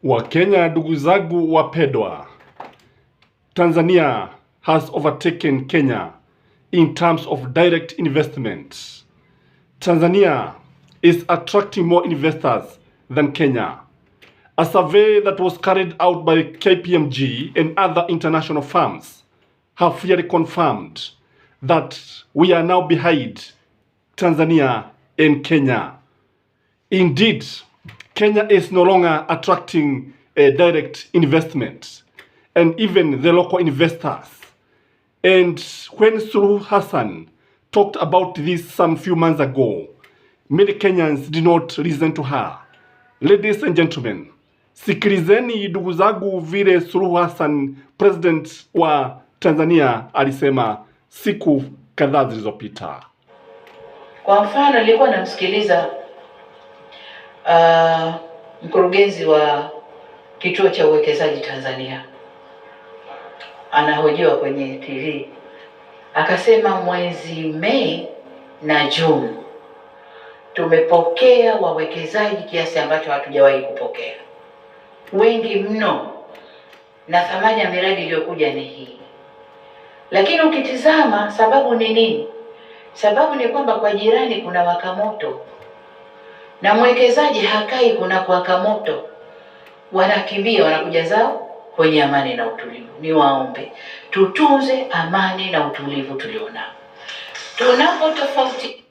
Wakenya ndugu zangu wapendwa, Tanzania has overtaken Kenya in terms of direct investment. Tanzania is attracting more investors than Kenya. A survey that was carried out by KPMG and other international firms have clearly confirmed that we are now behind Tanzania and Kenya. Indeed, Kenya is no longer attracting direct investment and even the local investors. And when Suluhu Hassan talked about this some few months ago, many Kenyans did not listen to her. Ladies and gentlemen, sikilizeni ndugu zangu vile Suluhu Hassan, president wa Tanzania, alisema siku kadhaa zilizopita. Kwa mfano nilikuwa namsikiliza mkurugenzi wa kituo cha uwekezaji Tanzania anahojiwa kwenye TV, akasema mwezi Mei na Juni tumepokea wawekezaji kiasi ambacho hatujawahi kupokea, wengi mno, na thamani ya miradi iliyokuja ni hii. Lakini ukitizama sababu ni nini? Sababu ni kwamba kwa jirani kuna wakamoto, na mwekezaji hakai kuna kuwaka moto, wanakimbia wanakuja zao kwenye amani na utulivu. Ni waombe tutunze amani na utulivu tulionao. Tunapotofauti,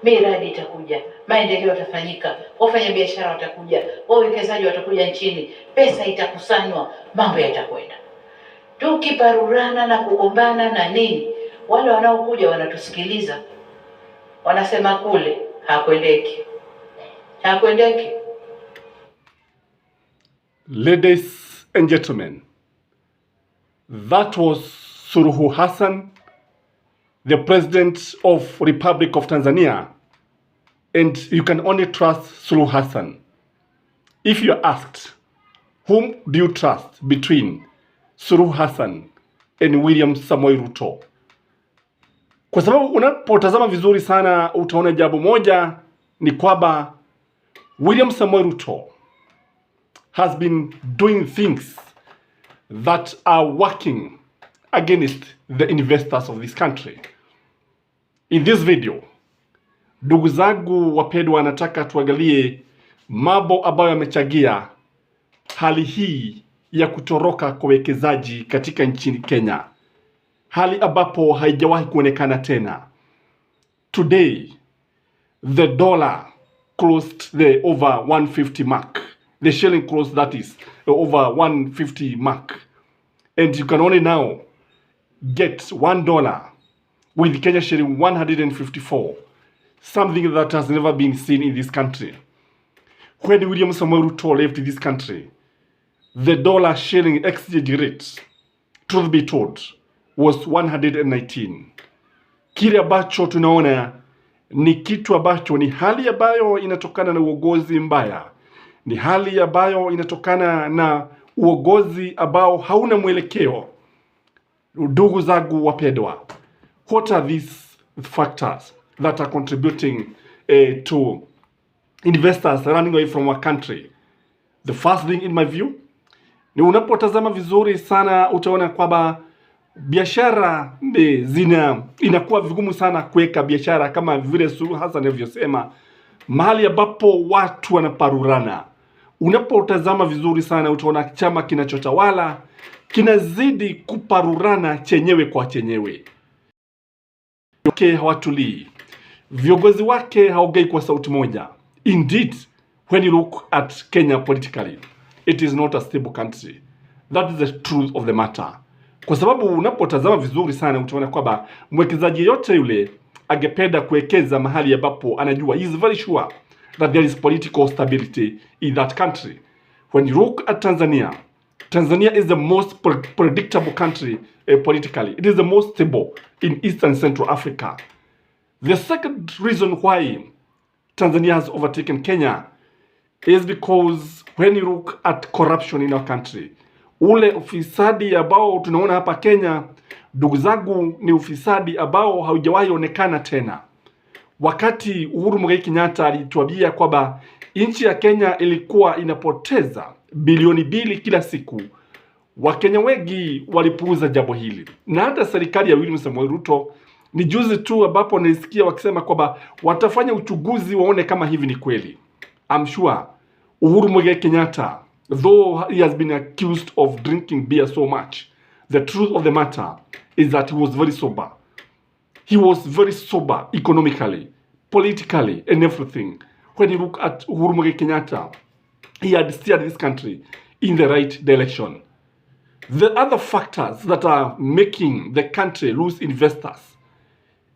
miradi itakuja, maendeleo yatafanyika, wafanya biashara watakuja, wawekezaji watakuja nchini, pesa itakusanywa, mambo yatakwenda. Tukiparurana na kugombana na nini, wale wanaokuja wanatusikiliza, wanasema kule hakwendeki. Ladies and gentlemen, that was Suluhu Hassan, the President of Republic of Tanzania, and you can only trust Suluhu Hassan. If you are asked, whom do you trust between Suluhu Hassan and William Samoei Ruto? Kwa sababu unapotazama vizuri sana utaona jambo moja ni kwamba William Samoei Ruto has been doing things that are working against the investors of this country. In this video, ndugu zangu wapendwa, nataka tuangalie mambo ambayo yamechagia hali hii ya kutoroka kwa wekezaji katika nchini Kenya, hali ambapo haijawahi kuonekana tena. Today, the dollar closed the over 150 mark. The shilling closed, that is, over 150 mark. And you can only now get $1 with Kenya shilling 154. Something that has never been seen in this country. When William Samoei Ruto left this country, the dollar shilling exchange rate, truth be told, was 119. Kile ambacho tunaona ni kitu ambacho ni hali ambayo inatokana na uongozi mbaya. Ni hali ambayo inatokana na uongozi ambao hauna mwelekeo. Ndugu zangu wapendwa, what are these factors that are contributing to investors running away from our country? The first thing in my view, ni unapotazama vizuri sana utaona kwamba biashara inakuwa vigumu sana kuweka biashara kama vile Suluhu Hassan alivyosema, mahali ambapo watu wanaparurana. Unapotazama vizuri sana utaona chama kinachotawala kinazidi kuparurana chenyewe kwa chenyewe. Hawatulii. Viongozi wake haongei kwa sauti moja. Indeed, when you look at Kenya politically, it is not a stable country. That is the truth of the matter. Kwa sababu unapotazama vizuri sana utaona kwamba mwekezaji yote yule angependa kuwekeza mahali ambapo anajua, he is very sure that there is political stability in that country. When you look at Tanzania, Tanzania is the most predictable country politically. It is the most stable in East and Central Africa. The second reason why Tanzania has overtaken Kenya is because when you look at corruption in our country, ule ufisadi ambao tunaona hapa Kenya, ndugu zangu, ni ufisadi ambao haujawahi onekana tena. Wakati Uhuru Muigai Kenyatta alituambia kwamba nchi ya Kenya ilikuwa inapoteza bilioni 2 kila siku, Wakenya wengi walipuuza jambo hili, na hata serikali ya William Samoei Ruto ni juzi tu ambapo nilisikia wakisema kwamba watafanya uchunguzi waone kama hivi ni kweli. I'm sure Uhuru Muigai Kenyatta, though he has been accused of drinking beer so much, the truth of the matter is that he was very sober. He was very sober economically, politically, and everything. When you look at Uhuru Muigai Kenyatta, he had steered this country in the right direction. The other factors that are making the country lose investors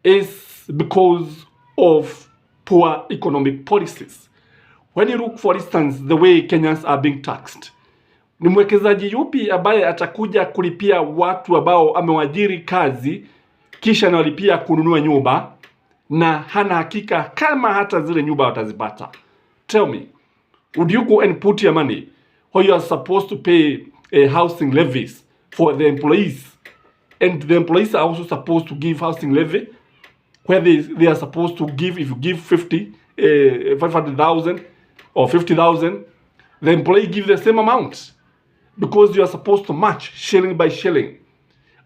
is because of poor economic policies. When you look, for instance, the way Kenyans are being taxed, ni mwekezaji yupi ambaye atakuja kulipia watu ambao amewajiri kazi kisha analipia kununua nyumba na hana hakika kama hata zile nyumba watazipata? Tell me, would you go and put your money where you are supposed to pay housing levies for the employees, and the employees are also supposed to give housing levy where they are supposed to give? If you give 500,000 or 50,000, the employee give the same amount because you are supposed to match shilling by shilling.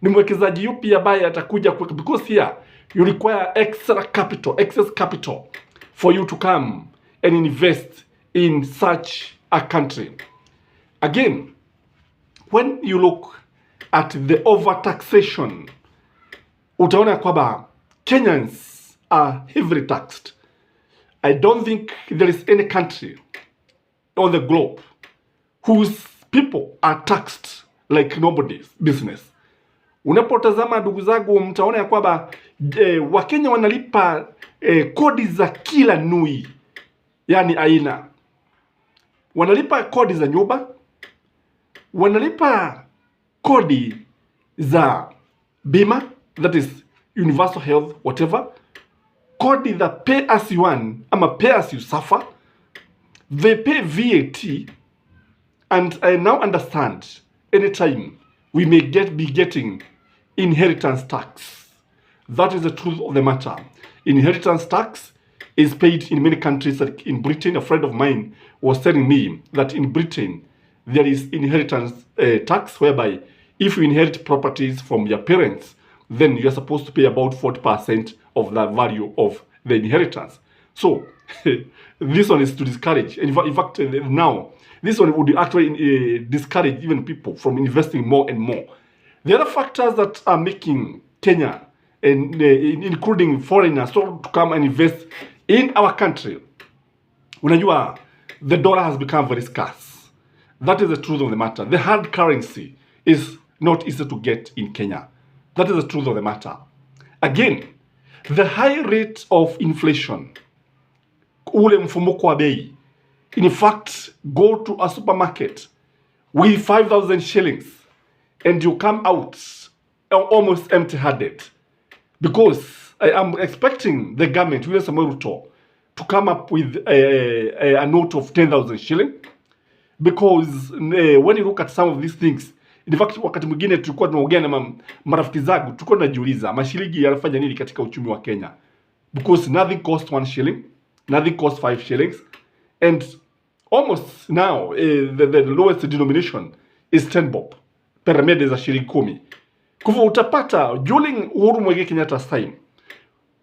Ni mwekezaji yupi ambaye atakuja because here you require excess capital for you to come and invest in such a country. Again, when you look at the overtaxation, utaona kwamba Kenyans are heavily taxed. I don't think there is any country on the globe whose people are taxed like nobody's business. Unapotazama ndugu zangu, mtaona ya kwamba Wakenya wanalipa kodi za kila nui, yani aina. Wanalipa kodi za nyumba, wanalipa kodi za bima, that is universal health, whatever, kodi za pay as you earn ama pay as you suffer. They pay VAT, and I now understand anytime we may be getting inheritance tax. That is the truth of the matter. Inheritance tax is paid in many countries, like in Britain. A friend of mine was telling me that in Britain there is inheritance tax, whereby if you inherit properties from your parents, then you are supposed to pay about 40% of the value of the inheritance. So this one is to discourage. In fact, now this one would actually discourage even people from investing more and more. The other factors that are making Kenya, and including foreigners, to come and invest in our country, unajua, the dollar has become very scarce. That is the truth of the matter. The hard currency is not easy to get in Kenya. That is the truth of the matter. Again, the high rate of inflation, ule mfumuko wa bei. In fact, go to a supermarket with 5,000 shillings and you come out almost empty-handed, because I am expecting the government, William Samoei Ruto, to come up with a note of 10,000 shilling, because when you look at some of these things, in fact, wakati mwingine tulikuwa tunaongea na marafiki zangu, tulikuwa tunajiuliza mashilingi yanafanya nini katika uchumi wa Kenya, because nothing costs 1 shilling, nothing costs 5 shillings, and almost now the lowest denomination is 10 bob per mede za shilingi 10. Kwa hivyo utapata during Uhuru Muigai Kenyatta's time,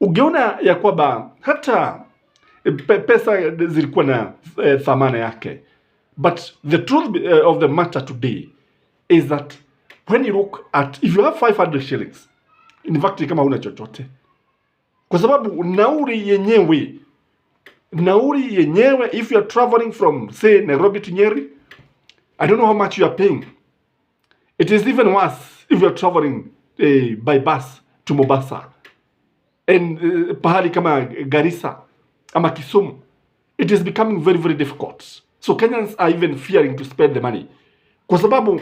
ugeona ya kwamba hata pesa zilikuwa na thamana yake. But the truth of the matter today is that when you look at, if you have 500 shillings, in fact kama huna chochote, kwa sababu nauri yenyewe, if you are traveling from, say, Nairobi to Nyeri, I don't know how much you are paying. It is even worse if you are traveling by bus to Mombasa and pahali kama Garissa ama Kisumu. It is becoming very, very difficult. So Kenyans are even fearing to spend the money, kwa sababu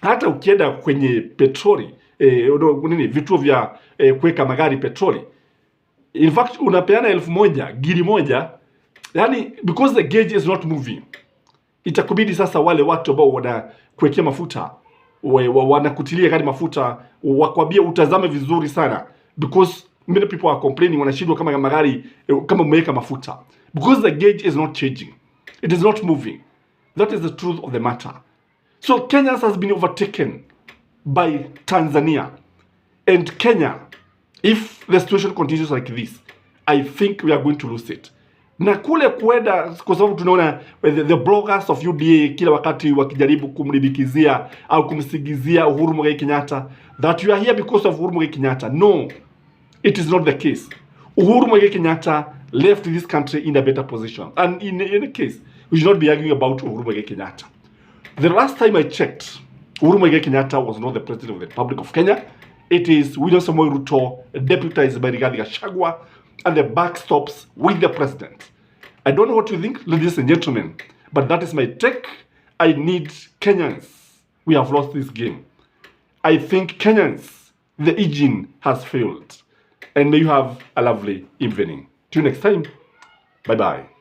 hata ukienda kwenye petroli vituo vya kuweka magari petroli, in fact unapeana 1,000 giri moja, yani because the gauge is not moving, itakubidi sasa wale watu ambao wanakuwekea mafuta wanakutilia gari mafuta wakwambia utazame vizuri sana, because many people are complaining, wanashindwa kama magari kama umeweka mafuta, because the gauge is not changing. It is not moving. That is the truth of the matter. So Kenya has been overtaken by Tanzania. And Kenya, if the situation continues like this, I think we are going to lose it. Na kule kuenda, kwa sababu tunaona the bloggers of UDA kila wakati wakijaribu kumribikizia au kumsigizia Uhuru Muigai Kenyatta that you are here because of Uhuru Muigai Kenyatta. No, it is not the case. Uhuru Muigai Kenyatta left this country in a better position. And in any case, we should not be arguing about Uhuru Muigai Kenyatta. The last time I checked, Uhuru Muigai Kenyatta was not the president of the Republic of Kenya. It is William Samoei Ruto, deputized by Rigathi Gachagua, and the buck stops with the president. I don't know what you think, ladies and gentlemen, but that is my take. I need Kenyans. We have lost this game. I think Kenyans, the engine has failed. And may you have a lovely evening. Till next time, bye-bye.